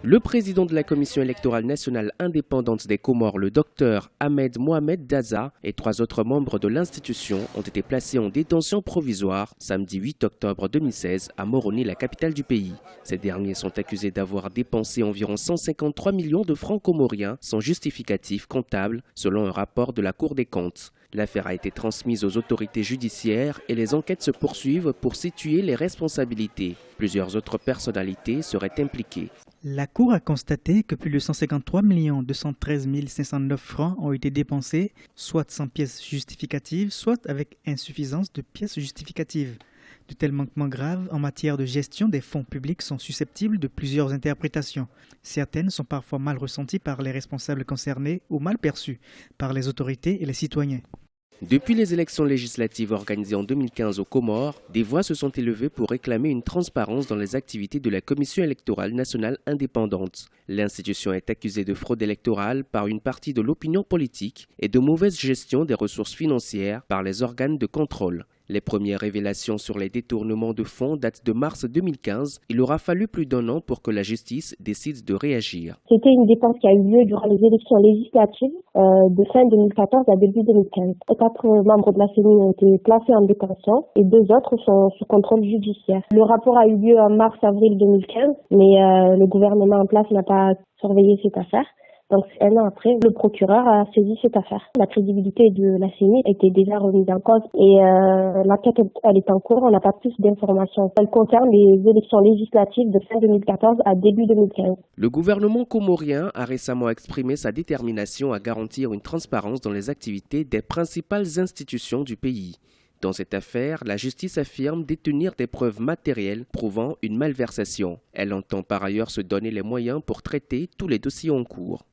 Le président de la Commission électorale nationale indépendante des Comores, le docteur Ahmed Mohamed Daza, et 3 autres membres de l'institution ont été placés en détention provisoire samedi 8 octobre 2016 à Moroni, la capitale du pays. Ces derniers sont accusés d'avoir dépensé environ 153 millions de francs comoriens sans justificatif comptable, selon un rapport de la Cour des comptes. L'affaire a été transmise aux autorités judiciaires et les enquêtes se poursuivent pour situer les responsabilités. Plusieurs autres personnalités seraient impliquées. La Cour a constaté que plus de 153 213 509 francs ont été dépensés, soit sans pièces justificatives, soit avec insuffisance de pièces justificatives. De tels manquements graves en matière de gestion des fonds publics sont susceptibles de plusieurs interprétations. Certaines sont parfois mal ressenties par les responsables concernés ou mal perçues par les autorités et les citoyens. Depuis les élections législatives organisées en 2015 aux Comores, des voix se sont élevées pour réclamer une transparence dans les activités de la Commission électorale nationale indépendante. L'institution est accusée de fraude électorale par une partie de l'opinion politique et de mauvaise gestion des ressources financières par les organes de contrôle. Les premières révélations sur les détournements de fonds datent de mars 2015. Il aura fallu plus d'1 an pour que la justice décide de réagir. C'était une dépense qui a eu lieu durant les élections législatives de fin 2014 à début 2015. 4 membres de la CENI ont été placés en détention et 2 autres sont sous contrôle judiciaire. Le rapport a eu lieu en mars-avril 2015, mais le gouvernement en place n'a pas surveillé cette affaire. Donc 1 an après, le procureur a saisi cette affaire. La crédibilité de la CENI était déjà remise en cause et l'enquête elle est en cours, on n'a pas plus d'informations. Elle concerne les élections législatives de fin 2014 à début 2015. Le gouvernement comorien a récemment exprimé sa détermination à garantir une transparence dans les activités des principales institutions du pays. Dans cette affaire, la justice affirme détenir des preuves matérielles prouvant une malversation. Elle entend par ailleurs se donner les moyens pour traiter tous les dossiers en cours.